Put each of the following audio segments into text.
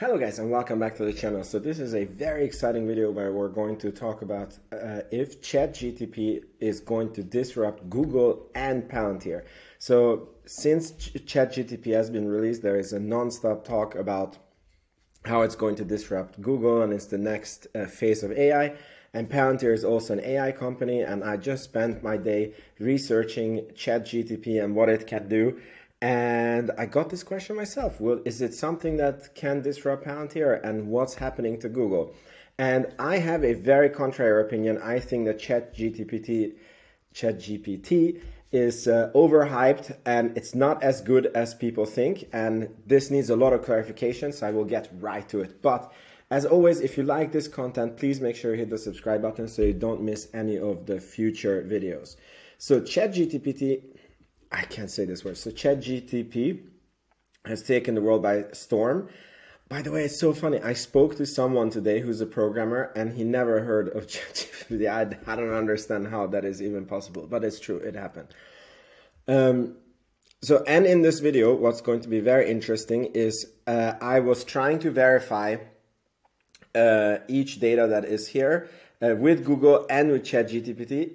Hello guys and welcome back to the channel. So this is a very exciting video where we're going to talk about if Chat GPT is going to disrupt Google and Palantir. So since Chat GPT has been released, there is a non-stop talk about how it's going to disrupt Google and it's the next phase of AI. And Palantir is also an AI company, and I just spent my day researching Chat GPT and what it can do. And I got this question myself. Well, is it something that can disrupt Palantir, and what's happening to Google? And I have a very contrary opinion. I think that Chat GPT is overhyped and it's not as good as people think. And this needs a lot of clarification, so I will get right to it. But as always, if you like this content, please make sure you hit the subscribe button so you don't miss any of the future videos. So Chat GPT, I can't say this word. So Chat GPT has taken the world by storm. By the way, it's so funny. I spoke to someone today who's a programmer and he never heard of Chat GPT. I don't understand how that is even possible, but it's true. It happened. And in this video, what's going to be very interesting is I was trying to verify each data that is here with Google and with Chat GPT.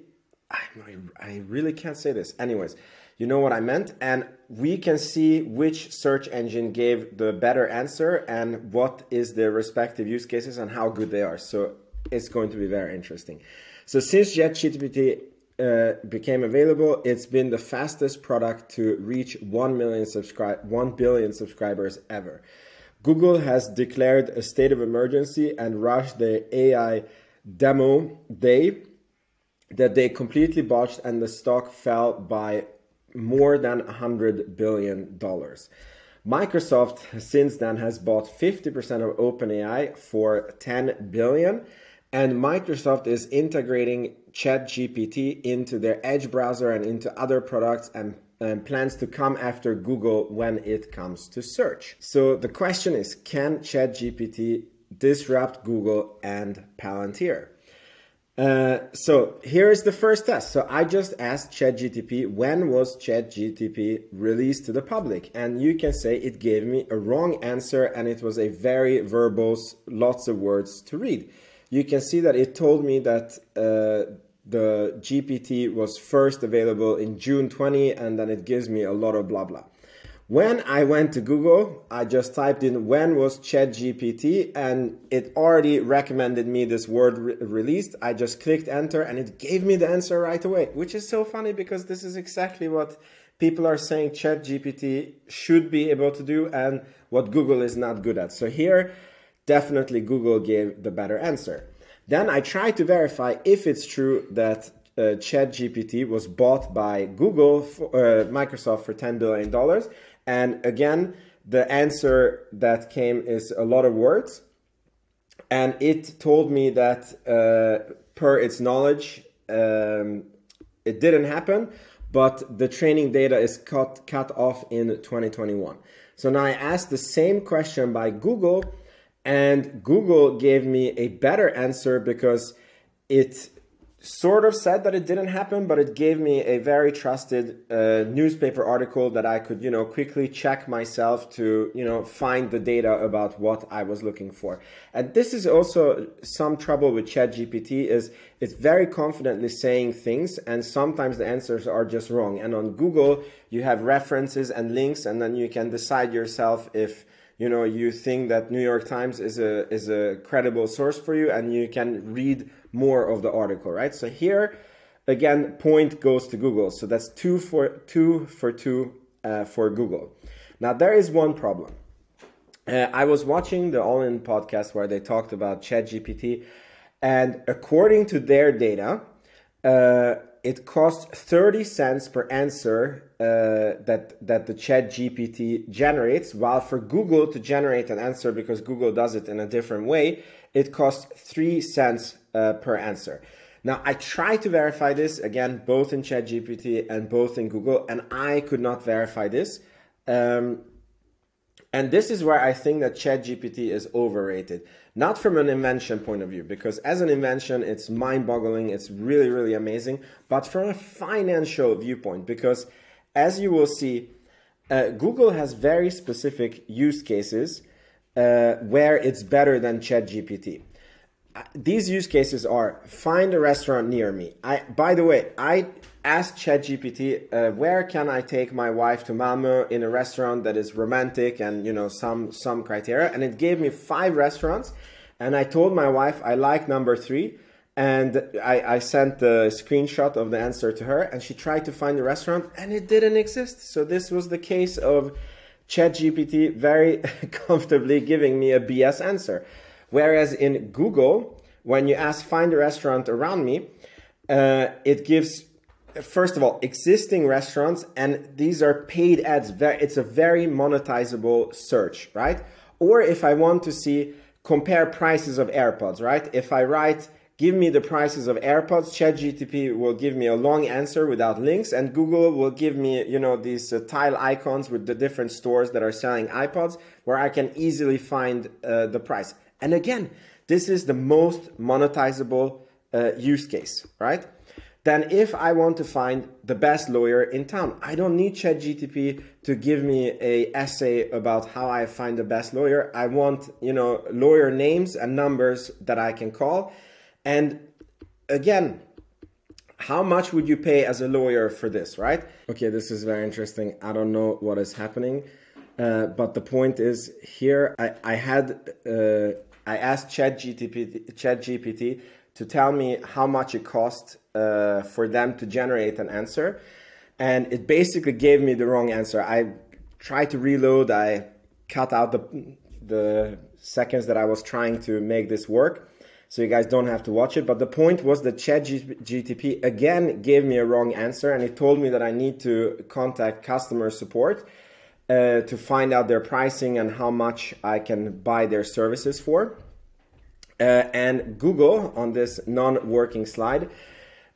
I really can't say this. Anyways, you know what I meant, and we can see which search engine gave the better answer and what is their respective use cases and how good they are. So it's going to be very interesting. So since Chat GPT became available, it's been the fastest product to reach 1 billion subscribers ever. Google has declared a state of emergency and rushed the AI demo day that they completely botched, and the stock fell by more than $100 billion. Microsoft since then has bought 50% of Open Ais for $10 billion, and Microsoft is integrating Chat GPT into their Edge browser and into other products, and plans to come after Google when it comes to search. So the question is, can Chat GPT disrupt Google and Palantir? So here is the first test. So I just asked ChatGPT, when was ChatGPT released to the public? And you can say it gave me a wrong answer, and it was a very verbose, lots of words to read. You can see that it told me that the GPT was first available in June 20, and then it gives me a lot of blah blah. When I went to Google, I just typed in when was ChatGPT, and it already recommended me this word released. I just clicked enter and it gave me the answer right away, which is so funny because this is exactly what people are saying ChatGPT should be able to do and what Google is not good at. So here, definitely Google gave the better answer. Then I tried to verify if it's true that ChatGPT was bought by Google, Microsoft for $10 billion. And again, the answer that came is a lot of words. And it told me that per its knowledge, it didn't happen, but the training data is cut off in 2021. So now I asked the same question by Google, and Google gave me a better answer because it sort of said that it didn't happen, but it gave me a very trusted newspaper article that I could, quickly check myself to, find the data about what I was looking for. And this is also some trouble with ChatGPT is it's very confidently saying things, and sometimes the answers are just wrong. And on Google, you have references and links, and then you can decide yourself if you think that New York Times is a credible source for you, and you can read more of the article, right? So here, again, point goes to Google. So that's two for two for Google. Now, there is one problem. I was watching the All In podcast where they talked about ChatGPT, and according to their data, it costs 30 cents per answer that the Chat GPT generates, while for Google to generate an answer, because Google does it in a different way, it costs 3 cents per answer. Now, I tried to verify this, again, both in Chat GPT and both in Google, and I could not verify this. And this is where I think that Chat GPT is overrated. Not from an invention point of view, because as an invention, it's mind-boggling, it's really, really amazing, but from a financial viewpoint, because as you will see, Google has very specific use cases where it's better than Chat GPT. These use cases are: find a restaurant near me. By the way, I asked ChatGPT, where can I take my wife to Malmö in a restaurant that is romantic and, you know, some criteria, and it gave me 5 restaurants, and I told my wife I like number 3, and I sent the screenshot of the answer to her, and she tried to find the restaurant and it didn't exist. So this was the case of ChatGPT very comfortably giving me a BS answer. Whereas in Google, when you ask find a restaurant around me, it gives, first of all, existing restaurants, and these are paid ads. It's a very monetizable search, right? Or if I want to see, compare prices of AirPods, right? If I write, give me the prices of AirPods, ChatGPT will give me a long answer without links, and Google will give me, you know, these tile icons with the different stores that are selling iPods, where I can easily find the price. And again, this is the most monetizable use case, right? Then if I want to find the best lawyer in town, I don't need ChatGPT to give me an essay about how I find the best lawyer. I want, you know, lawyer names and numbers that I can call. And again, how much would you pay as a lawyer for this, right? Okay, this is very interesting. I don't know what is happening. But the point is here, I asked ChatGPT to tell me how much it cost for them to generate an answer. And it basically gave me the wrong answer. I tried to reload. I cut out the seconds that I was trying to make this work, so you guys don't have to watch it. But the point was that ChatGPT again gave me a wrong answer, and it told me that I need to contact customer support to find out their pricing and how much I can buy their services for. And Google, on this non-working slide,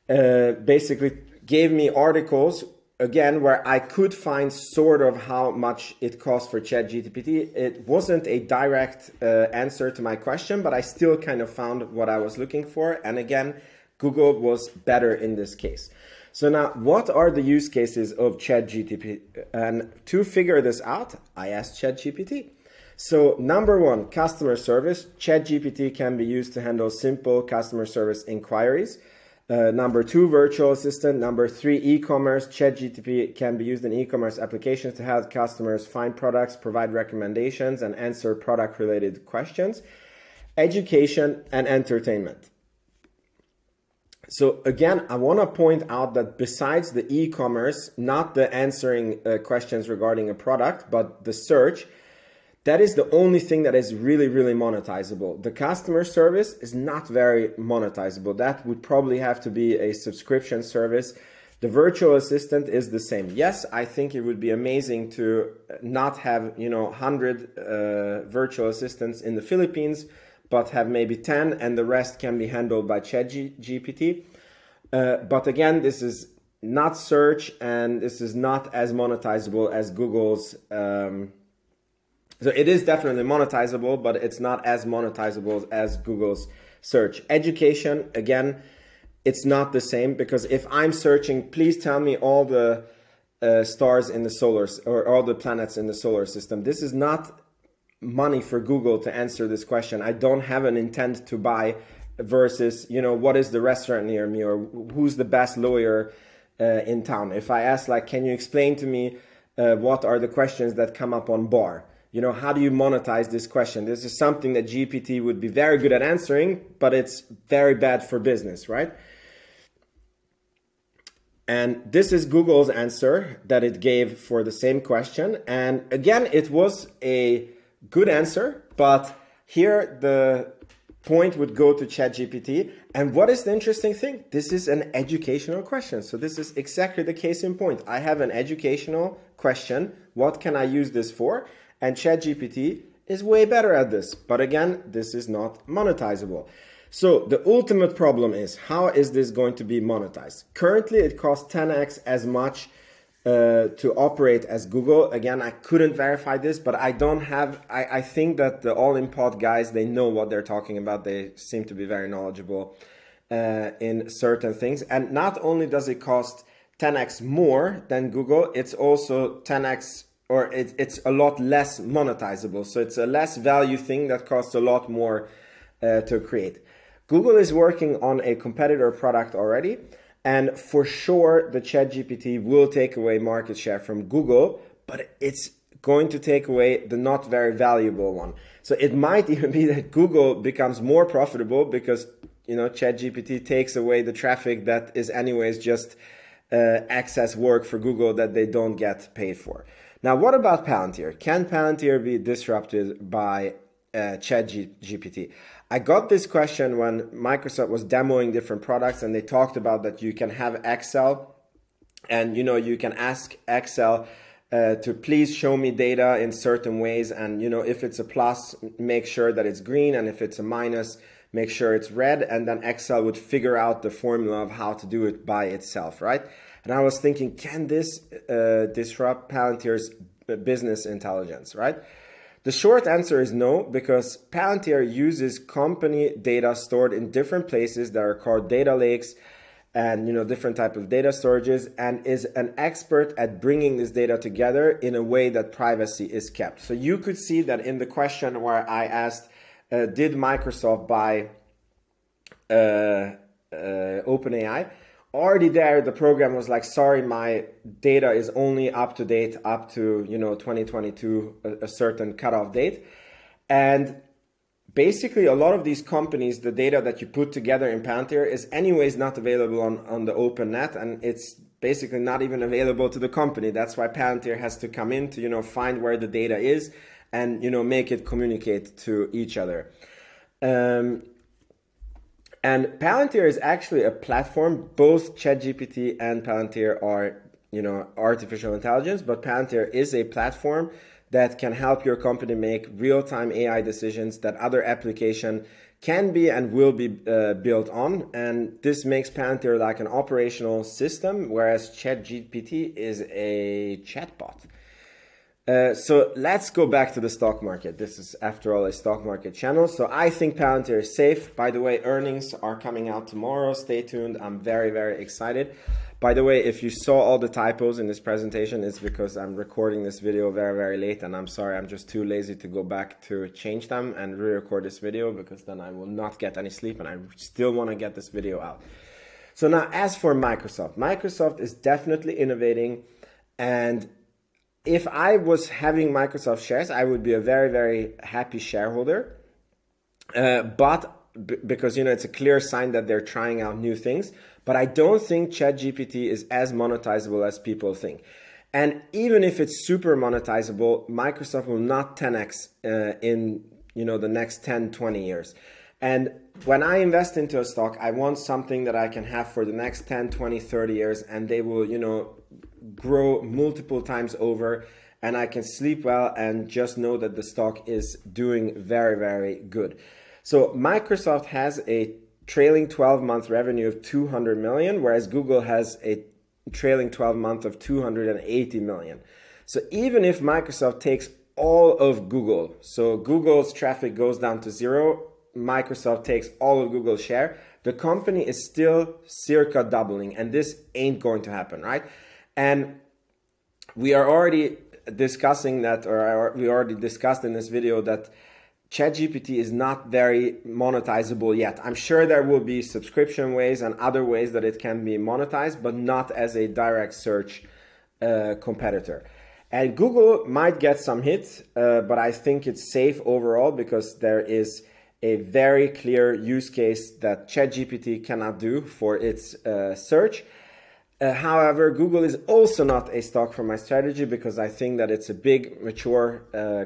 basically gave me articles, again, where I could find sort of how much it costs for ChatGPT. It wasn't a direct answer to my question, but I still kind of found what I was looking for. And again, Google was better in this case. So now, what are the use cases of ChatGPT? And to figure this out, I asked ChatGPT. So number 1, customer service. ChatGPT can be used to handle simple customer service inquiries. Number 2, virtual assistant. Number 3, e-commerce. ChatGPT can be used in e-commerce applications to help customers find products, provide recommendations, and answer product-related questions. Education and entertainment. So again, I want to point out that besides the e-commerce, not the answering questions regarding a product, but the search, that is the only thing that is really, really monetizable. The customer service is not very monetizable. That would probably have to be a subscription service. The virtual assistant is the same. Yes, I think it would be amazing to not have, 100 virtual assistants in the Philippines, but have maybe 10, and the rest can be handled by ChatGPT. But again, this is not search, and this is not as monetizable as Google's. So it is definitely monetizable, but it's not as monetizable as Google's search. Education, again, it's not the same, because if I'm searching, please tell me all the stars in the solar, or all the planets in the solar system. This is not money for Google to answer this question. I don't have an intent to buy versus, what is the restaurant near me, or who's the best lawyer in town. If I ask, like, can you explain to me what are the questions that come up on bar? How do you monetize this question? This is something that GPT would be very good at answering, but it's very bad for business, right? And this is Google's answer that it gave for the same question. And again, it was a good answer, but here the point would go to ChatGPT. And what is the interesting thing? This is an educational question. So this is exactly the case in point. I have an educational question. What can I use this for? And ChatGPT is way better at this. But again, this is not monetizable. So the ultimate problem is, how is this going to be monetized? Currently, it costs 10x as much to operate as Google. Again, I couldn't verify this, but I don't have, I think that the All-in-Pod guys, they know what they're talking about. They seem to be very knowledgeable in certain things. And not only does it cost 10x more than Google, it's also 10x or it's a lot less monetizable. So it's a less value thing that costs a lot more to create. Google is working on a competitor product already, and for sure the Chat GPT will take away market share from Google, but it's going to take away the not very valuable one. So it might even be that Google becomes more profitable because, you know, Chat GPT takes away the traffic that is anyways just excess work for Google that they don't get paid for. Now, what about Palantir? Can Palantir be disrupted by Chat GPT? I got this question when Microsoft was demoing different products, and they talked about that you can have Excel, and you know, you can ask Excel to please show me data in certain ways, and you know, if it's a plus, make sure that it's green, and if it's a minus, make sure it's red, and then Excel would figure out the formula of how to do it by itself, right? And I was thinking, can this disrupt Palantir's business intelligence, right? The short answer is no, because Palantir uses company data stored in different places that are called data lakes, and you know, different type of data storages, and is an expert at bringing this data together in a way that privacy is kept. So you could see that in the question where I asked, did Microsoft buy Open Ais? Already there, the program was like, sorry, my data is only up to date up to, you know, 2022, a certain cutoff date. And basically, a lot of these companies, the data that you put together in Palantir is anyways not available on the open net, and it's basically not even available to the company. That's why Palantir has to come in to, you know, find where the data is and, you know, make it communicate to each other. And Palantir is actually a platform. Both ChatGPT and Palantir are, you know, artificial intelligence, but Palantir is a platform that can help your company make real-time AI decisions that other application can be and will be built on. And this makes Palantir like an operational system, whereas ChatGPT is a chatbot. So let's go back to the stock market. This is, after all, a stock market channel. So I think Palantir is safe. By the way, earnings are coming out tomorrow. Stay tuned. I'm very, very excited. By the way, if you saw all the typos in this presentation, it's because I'm recording this video very, very late. And I'm sorry, I'm just too lazy to go back to change them and re-record this video, because then I will not get any sleep and I still want to get this video out. So now, as for Microsoft, Microsoft is definitely innovating, and if I was having Microsoft shares, I would be a very, very happy shareholder. Because, you know, it's a clear sign that they're trying out new things. But I don't think ChatGPT is as monetizable as people think. And even if it's super monetizable, Microsoft will not 10x in, you know, the next 10, 20 years. And when I invest into a stock, I want something that I can have for the next 10, 20, 30 years, and they will, you know, grow multiple times over, and I can sleep well and just know that the stock is doing very, very good. So Microsoft has a trailing 12-month revenue of 200 million, whereas Google has a trailing 12-month of 280 million. So even if Microsoft takes all of Google, so Google's traffic goes down to zero, Microsoft takes all of Google's share, the company is still circa doubling, and this ain't going to happen, right? And we are already discussing that, or we already discussed in this video that ChatGPT is not very monetizable yet. I'm sure there will be subscription ways and other ways that it can be monetized, but not as a direct search competitor. And Google might get some hits, but I think it's safe overall, because there is a very clear use case that ChatGPT cannot do for its search. However, Google is also not a stock for my strategy, because I think that it's a big, mature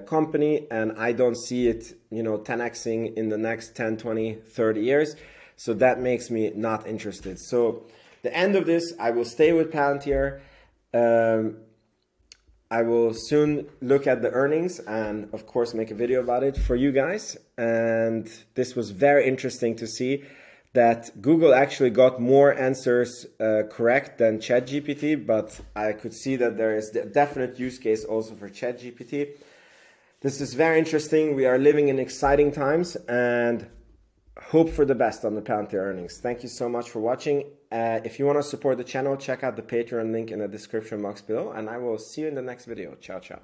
company, and I don't see it, you know, 10xing in the next 10, 20, 30 years. So that makes me not interested. So the end of this, I will stay with Palantir. I will soon look at the earnings and, of course, make a video about it for you guys. And this was very interesting to see that Google actually got more answers correct than ChatGPT, but I could see that there is a definite use case also for ChatGPT. This is very interesting. We are living in exciting times, and hope for the best on the Palantir earnings. Thank you so much for watching. If you want to support the channel, check out the Patreon link in the description box below, and I will see you in the next video. Ciao, ciao.